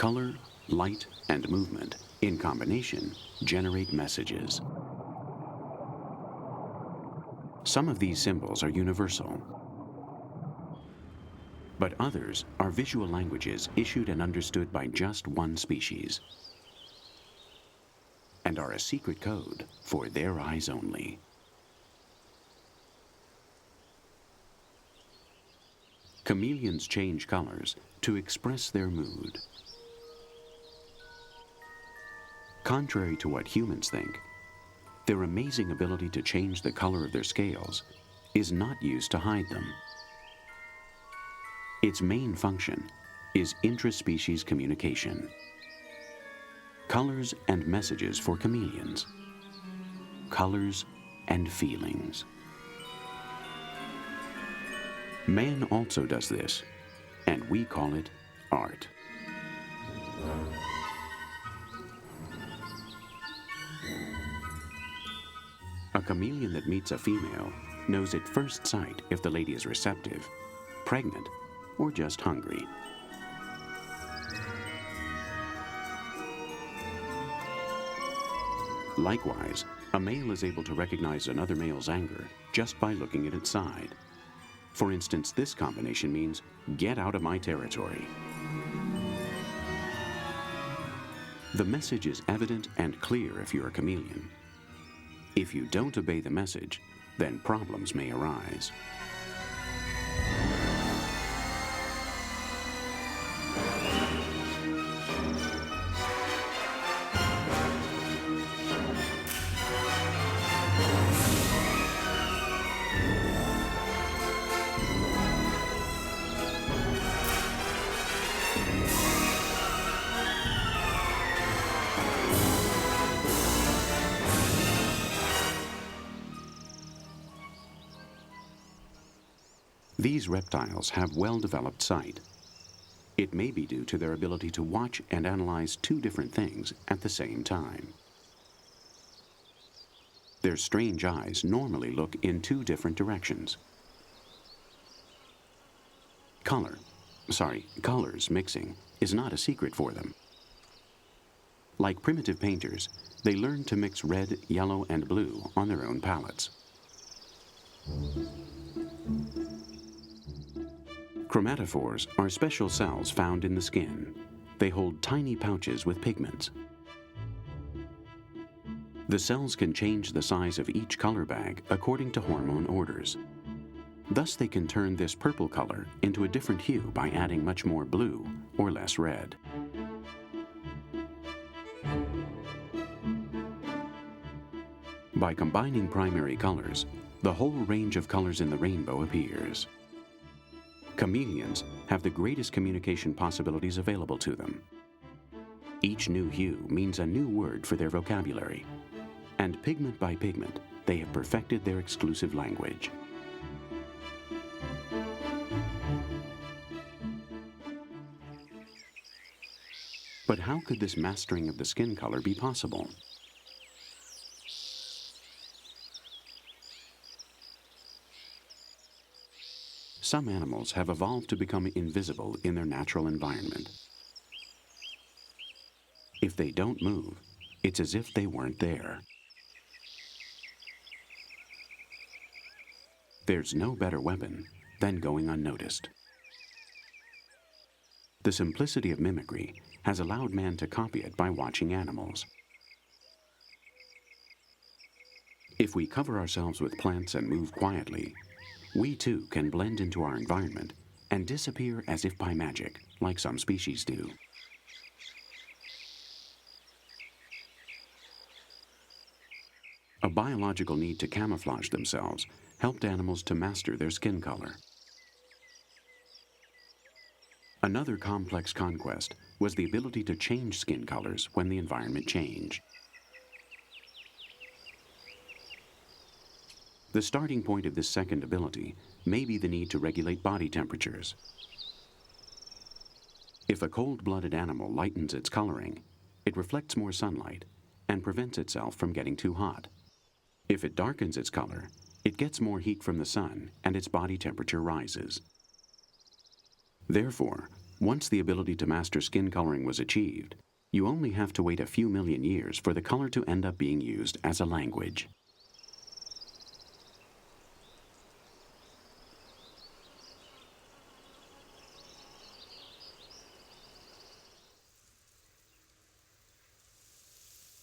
Color, light, and movement, in combination, generate messages. Some of these symbols are universal, but others are visual languages issued and understood by just one species, and are a secret code for their eyes only. Chameleons change colors to express their mood. Contrary to what humans think, their amazing ability to change the color of their scales is not used to hide them. Its main function is intraspecies communication. Colors and messages for chameleons. Colors and feelings. Man also does this, and we call it art. A chameleon that meets a female knows at first sight if the lady is receptive, pregnant, or just hungry. Likewise, a male is able to recognize another male's anger just by looking at its side. For instance, this combination means, "Get out of my territory." The message is evident and clear if you're a chameleon. If you don't obey the message, then problems may arise. These reptiles have well-developed sight. It may be due to their ability to watch and analyze two different things at the same time. Their strange eyes normally look in two different directions. Colors mixing is not a secret for them. Like primitive painters, they learn to mix red, yellow, and blue on their own palettes. Chromatophores are special cells found in the skin. They hold tiny pouches with pigments. The cells can change the size of each color bag according to hormone orders. Thus, they can turn this purple color into a different hue by adding much more blue or less red. By combining primary colors, the whole range of colors in the rainbow appears. Chameleons have the greatest communication possibilities available to them. Each new hue means a new word for their vocabulary, and pigment by pigment, they have perfected their exclusive language. But how could this mastering of the skin color be possible? Some animals have evolved to become invisible in their natural environment. If they don't move, it's as if they weren't there. There's no better weapon than going unnoticed. The simplicity of mimicry has allowed man to copy it by watching animals. If we cover ourselves with plants and move quietly, we too can blend into our environment and disappear as if by magic, like some species do. A biological need to camouflage themselves helped animals to master their skin color. Another complex conquest was the ability to change skin colors when the environment changed. The starting point of this second ability may be the need to regulate body temperatures. If a cold-blooded animal lightens its coloring, it reflects more sunlight and prevents itself from getting too hot. If it darkens its color, it gets more heat from the sun and its body temperature rises. Therefore, Once the ability to master skin coloring was achieved, you only have to wait a few million years for the color to end up being used as a language.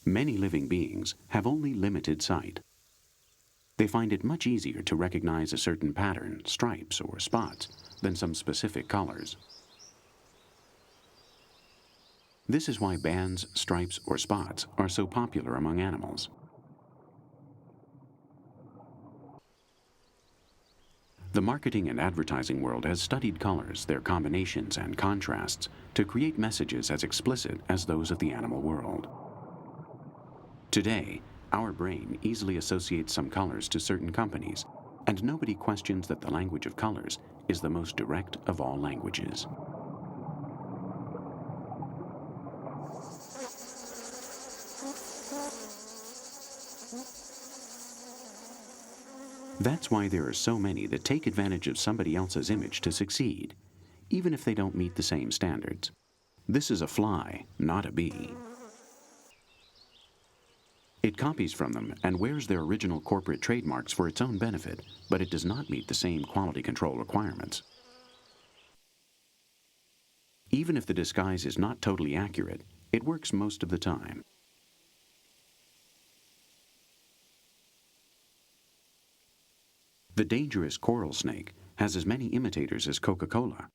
Many living beings have only limited sight. They find it much easier to recognize a certain pattern, stripes, or spots than some specific colors. This is why bands, stripes, or spots are so popular among animals. The marketing and advertising world has studied colors, their combinations and contrasts, to create messages as explicit as those of the animal world. Today, our brain easily associates some colors to certain companies, and nobody questions that the language of colors is the most direct of all languages. That's why there are so many that take advantage of somebody else's image to succeed, even if they don't meet the same standards. This is a fly, not a bee. It copies from them and wears their original corporate trademarks for its own benefit, but it does not meet the same quality control requirements. Even if the disguise is not totally accurate, it works most of the time. The dangerous coral snake has as many imitators as Coca-Cola.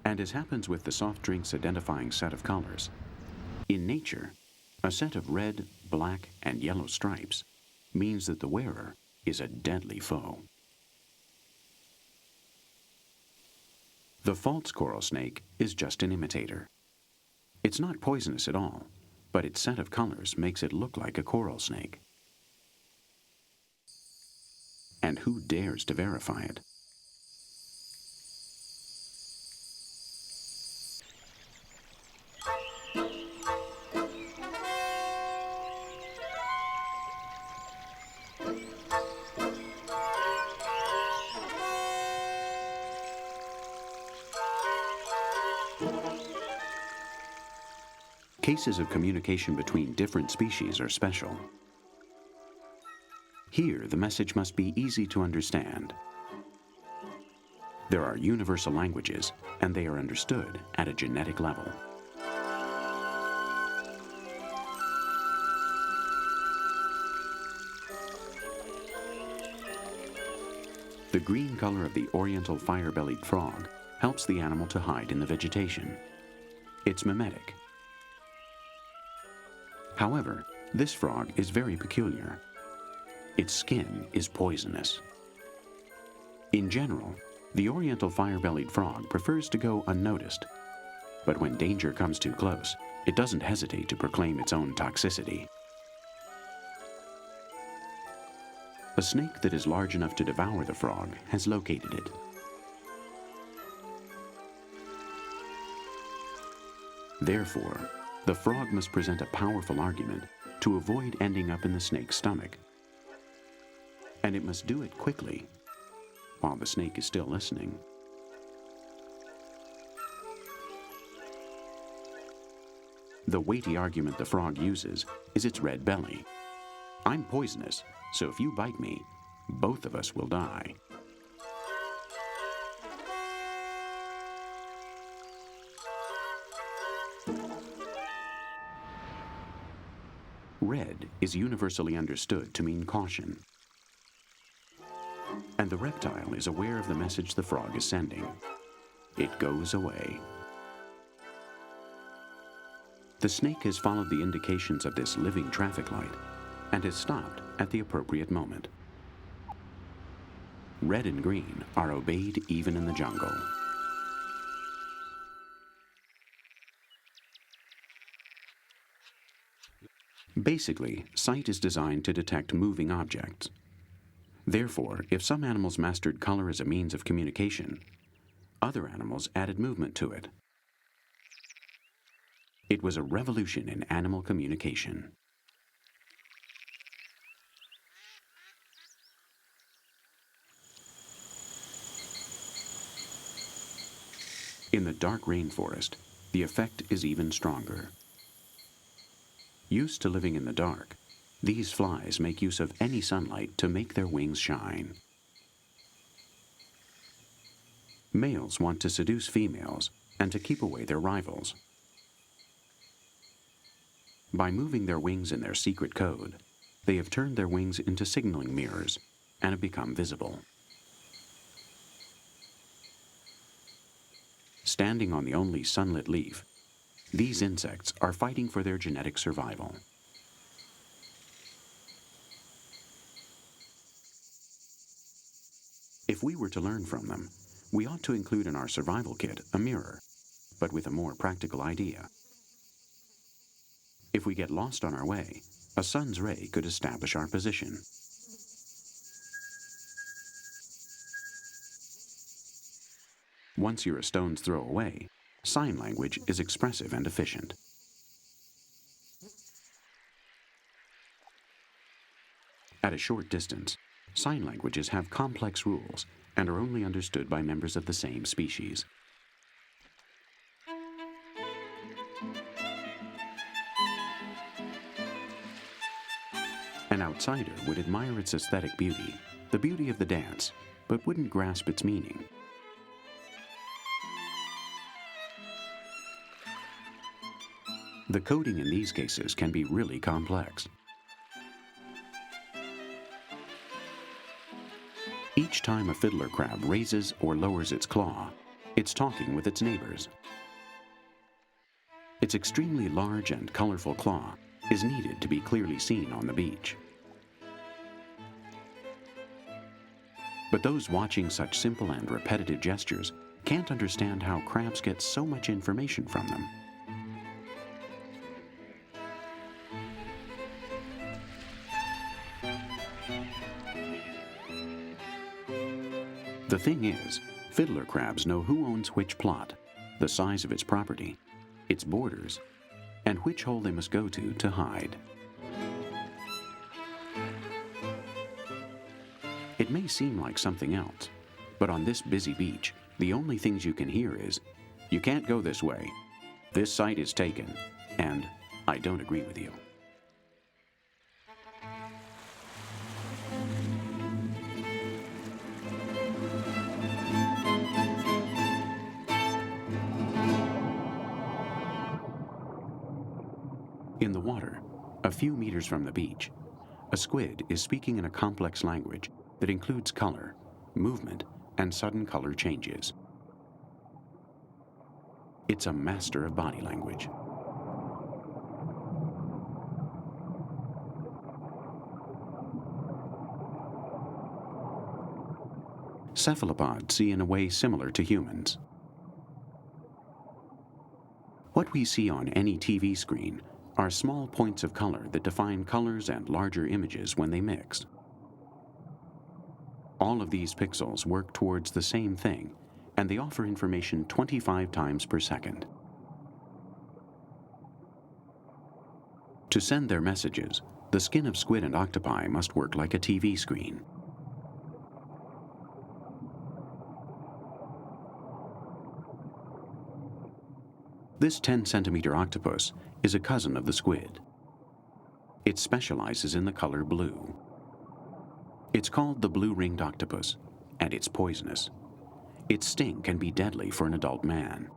And as happens with the soft drink's identifying set of colors, in nature, a set of red, black, and yellow stripes means that the wearer is a deadly foe. The false coral snake is just an imitator. It's not poisonous at all, but its set of colors makes it look like a coral snake. And who dares to verify it? Cases of communication between different species are special. Here, the message must be easy to understand. There are universal languages, and they are understood at a genetic level. The green color of the oriental fire-bellied frog helps the animal to hide in the vegetation. It's mimetic. However, this frog is very peculiar. Its skin is poisonous. In general, the oriental fire-bellied frog prefers to go unnoticed, but when danger comes too close, it doesn't hesitate to proclaim its own toxicity. A snake that is large enough to devour the frog has located it. Therefore, the frog must present a powerful argument to avoid ending up in the snake's stomach. And it must do it quickly, while the snake is still listening. The weighty argument the frog uses is its red belly. I'm poisonous, so if you bite me, both of us will die. Red is universally understood to mean caution. And the reptile is aware of the message the frog is sending. It goes away. The snake has followed the indications of this living traffic light and has stopped at the appropriate moment. Red and green are obeyed even in the jungle. Basically, sight is designed to detect moving objects. Therefore, if some animals mastered color as a means of communication, other animals added movement to it. It was a revolution in animal communication. In the dark rainforest, the effect is even stronger. Used to living in the dark, these flies make use of any sunlight to make their wings shine. Males want to seduce females and to keep away their rivals. By moving their wings in their secret code, they have turned their wings into signaling mirrors and have become visible. Standing on the only sunlit leaf, these insects are fighting for their genetic survival. If we were to learn from them, we ought to include in our survival kit a mirror, but with a more practical idea. If we get lost on our way, a sun's ray could establish our position. Once you're a stone's throw away, sign language is expressive and efficient. At a short distance, sign languages have complex rules and are only understood by members of the same species. An outsider would admire its aesthetic beauty, the beauty of the dance, but wouldn't grasp its meaning. The coding in these cases can be really complex. Each time a fiddler crab raises or lowers its claw, it's talking with its neighbors. Its extremely large and colorful claw is needed to be clearly seen on the beach. But those watching such simple and repetitive gestures can't understand how crabs get so much information from them. The thing is, fiddler crabs know who owns which plot, the size of its property, its borders, and which hole they must go to hide. It may seem like something else, but on this busy beach, the only things you can hear is, "You can't go this way," "This site is taken," and "I don't agree with you." In the water, a few meters from the beach, a squid is speaking in a complex language that includes color, movement, and sudden color changes. It's a master of body language. Cephalopods see in a way similar to humans. What we see on any TV screen are small points of color that define colors and larger images when they mix. All of these pixels work towards the same thing, and they offer information 25 times per second. To send their messages, the skin of squid and octopi must work like a TV screen. This 10-centimeter octopus is a cousin of the squid. It specializes in the color blue. It's called the blue-ringed octopus, and it's poisonous. Its sting can be deadly for an adult man.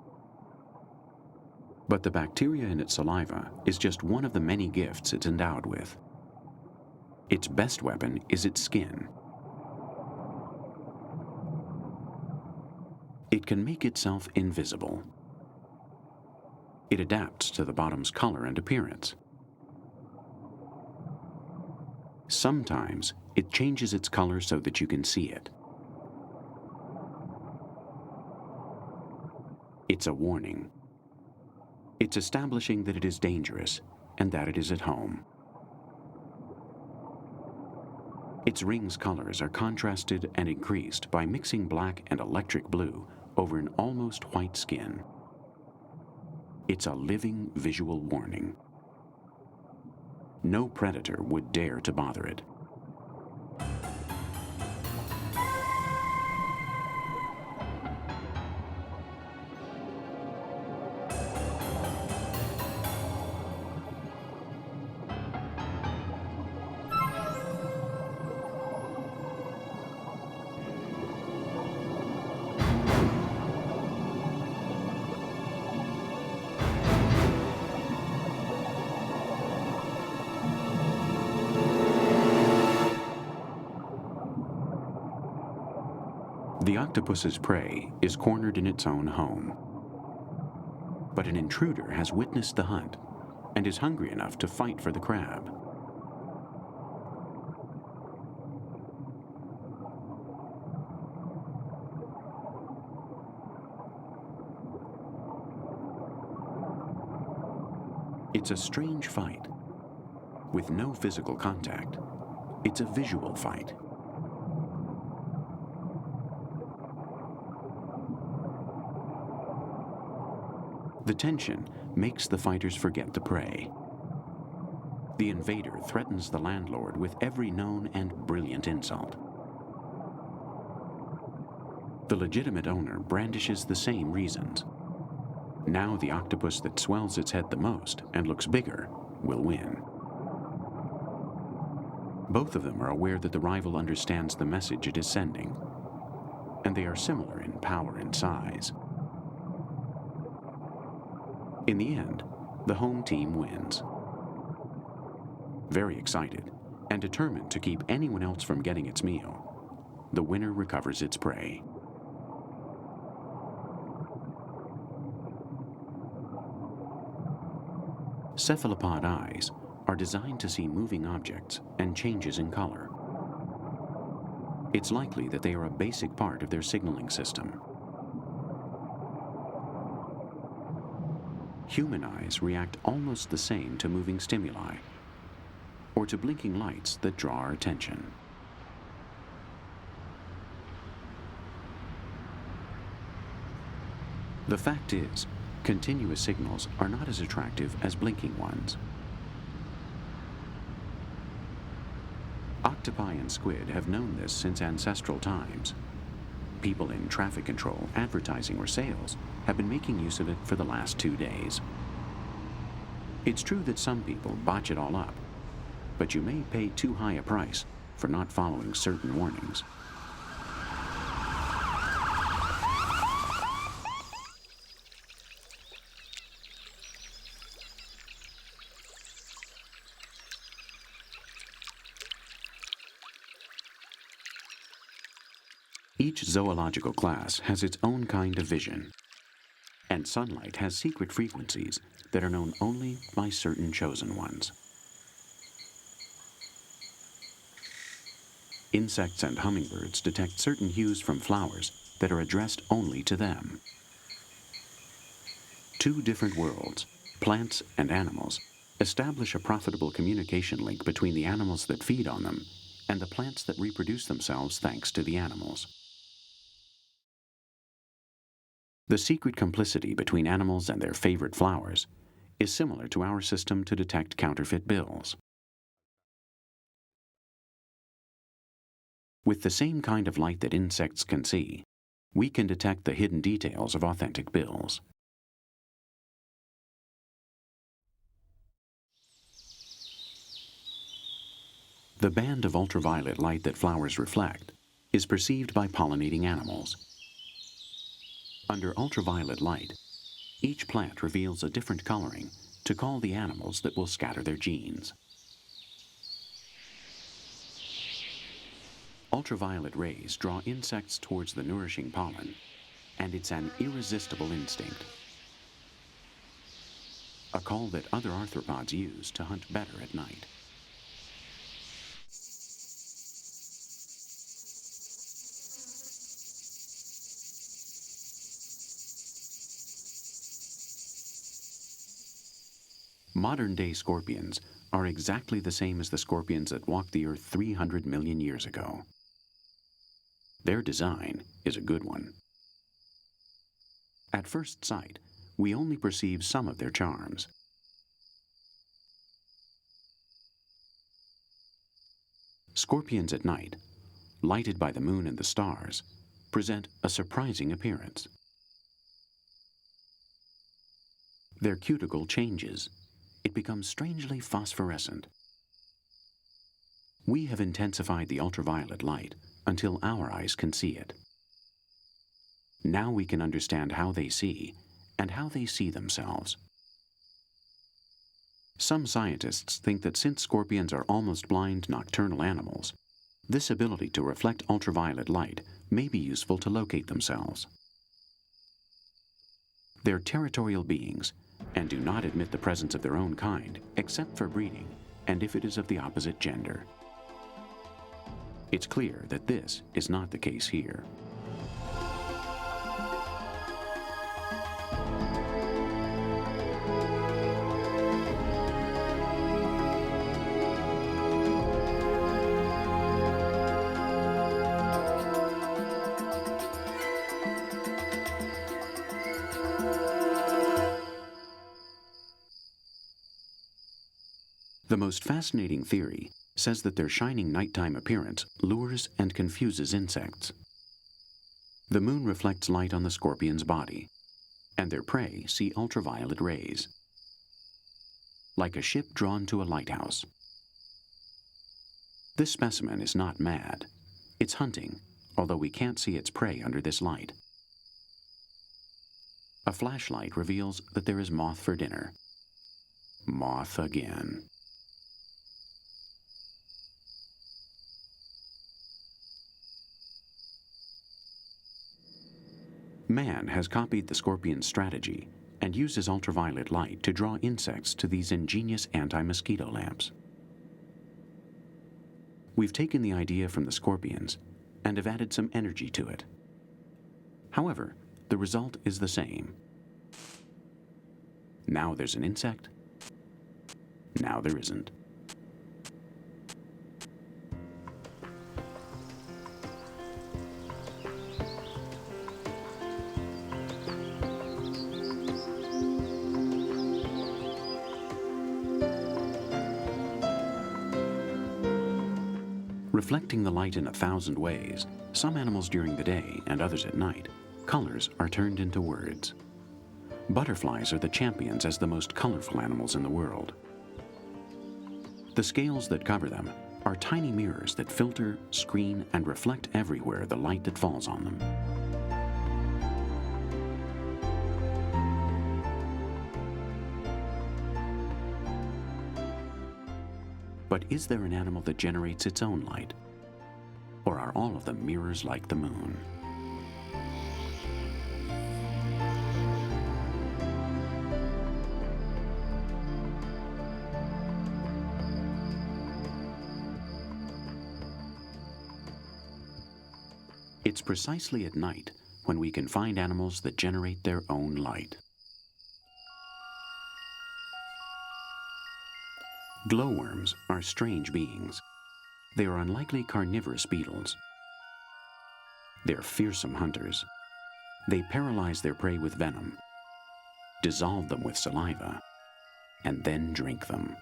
But the bacteria in its saliva is just one of the many gifts it's endowed with. Its best weapon is its skin. It can make itself invisible. It adapts to the bottom's color and appearance. Sometimes it changes its color so that you can see it. It's a warning. It's establishing that it is dangerous and that it is at home. Its ring's colors are contrasted and increased by mixing black and electric blue over an almost white skin. It's a living visual warning. No predator would dare to bother it. The octopus's prey is cornered in its own home. But an intruder has witnessed the hunt and is hungry enough to fight for the crab. It's a strange fight. With no physical contact, it's a visual fight. The tension makes the fighters forget the prey. The invader threatens the landlord with every known and brilliant insult. The legitimate owner brandishes the same reasons. Now the octopus that swells its head the most and looks bigger will win. Both of them are aware that the rival understands the message it is sending, and they are similar in power and size. In the end, the home team wins. Very excited and determined to keep anyone else from getting its meal, the winner recovers its prey. Cephalopod eyes are designed to see moving objects and changes in color. It's likely that they are a basic part of their signaling system. Human eyes react almost the same to moving stimuli, or to blinking lights that draw our attention. The fact is, continuous signals are not as attractive as blinking ones. Octopi and squid have known this since ancestral times. People in traffic control, advertising, or sales have been making use of it for the last 2 days. It's true that some people botch it all up, but you may pay too high a price for not following certain warnings. Each zoological class has its own kind of vision, and sunlight has secret frequencies that are known only by certain chosen ones. Insects and hummingbirds detect certain hues from flowers that are addressed only to them. Two different worlds, plants and animals, establish a profitable communication link between the animals that feed on them and the plants that reproduce themselves thanks to the animals. The secret complicity between animals and their favorite flowers is similar to our system to detect counterfeit bills. With the same kind of light that insects can see, we can detect the hidden details of authentic bills. The band of ultraviolet light that flowers reflect is perceived by pollinating animals. Under ultraviolet light, each plant reveals a different coloring to call the animals that will scatter their genes. Ultraviolet rays draw insects towards the nourishing pollen, and it's an irresistible instinct. A call that other arthropods use to hunt better at night. Modern-day scorpions are exactly the same as the scorpions that walked the Earth 300 million years ago. Their design is a good one. At first sight, we only perceive some of their charms. Scorpions at night, lighted by the moon and the stars, present a surprising appearance. Their cuticle changes. It becomes strangely phosphorescent. We have intensified the ultraviolet light until our eyes can see it. Now we can understand how they see and how they see themselves. Some scientists think that since scorpions are almost blind nocturnal animals, this ability to reflect ultraviolet light may be useful to locate themselves. They're territorial beings and do not admit the presence of their own kind except for breeding and if it is of the opposite gender. It's clear that this is not the case here. The most fascinating theory says that their shining nighttime appearance lures and confuses insects. The moon reflects light on the scorpion's body, and their prey see ultraviolet rays. Like a ship drawn to a lighthouse. This specimen is not mad. It's hunting, although we can't see its prey under this light. A flashlight reveals that there is moth for dinner. Moth again. Man has copied the scorpion's strategy and uses ultraviolet light to draw insects to these ingenious anti-mosquito lamps. We've taken the idea from the scorpions and have added some energy to it. However, the result is the same. Now there's an insect. Now there isn't. Reflecting the light in 1,000 ways, some animals during the day and others at night, colors are turned into words. Butterflies are the champions as the most colorful animals in the world. The scales that cover them are tiny mirrors that filter, screen, and reflect everywhere the light that falls on them. But is there an animal that generates its own light? Or are all of them mirrors like the moon? It's precisely at night when we can find animals that generate their own light. Glowworms are strange beings. They are unlikely carnivorous beetles. They're fearsome hunters. They paralyze their prey with venom, dissolve them with saliva, and then drink them.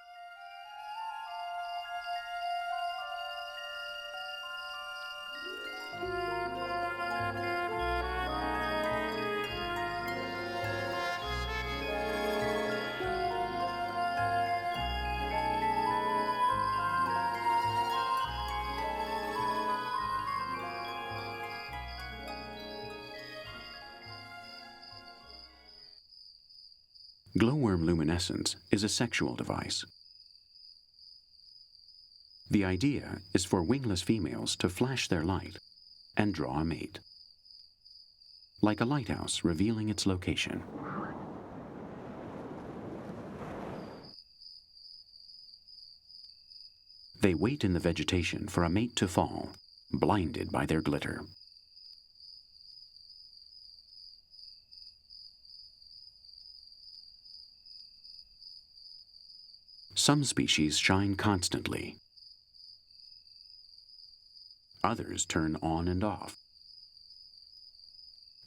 Glowworm luminescence is a sexual device. The idea is for wingless females to flash their light and draw a mate, like a lighthouse revealing its location. They wait in the vegetation for a mate to fall, blinded by their glitter. Some species shine constantly. Others turn on and off.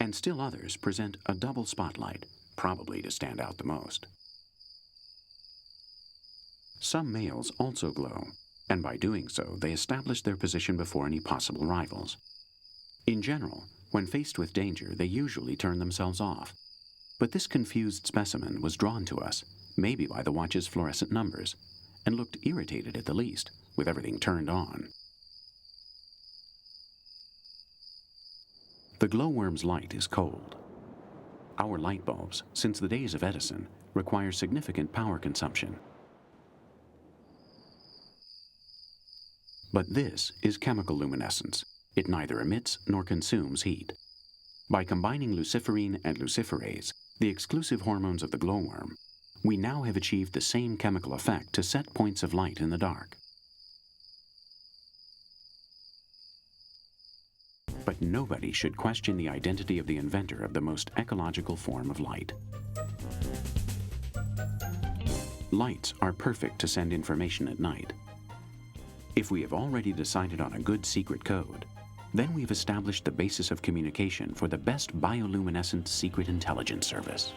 And still others present a double spotlight, probably to stand out the most. Some males also glow, and by doing so, they establish their position before any possible rivals. In general, when faced with danger, they usually turn themselves off. But this confused specimen was drawn to us, maybe by the watch's fluorescent numbers, and looked irritated at the least, with everything turned on. The glowworm's light is cold. Our light bulbs, since the days of Edison, require significant power consumption. But this is chemical luminescence, It neither emits nor consumes heat. By combining luciferine and luciferase, the exclusive hormones of the glowworm, we now have achieved the same chemical effect to set points of light in the dark. But nobody should question the identity of the inventor of the most ecological form of light. Lights are perfect to send information at night. If we have already decided on a good secret code, then we've established the basis of communication for the best bioluminescent secret intelligence service.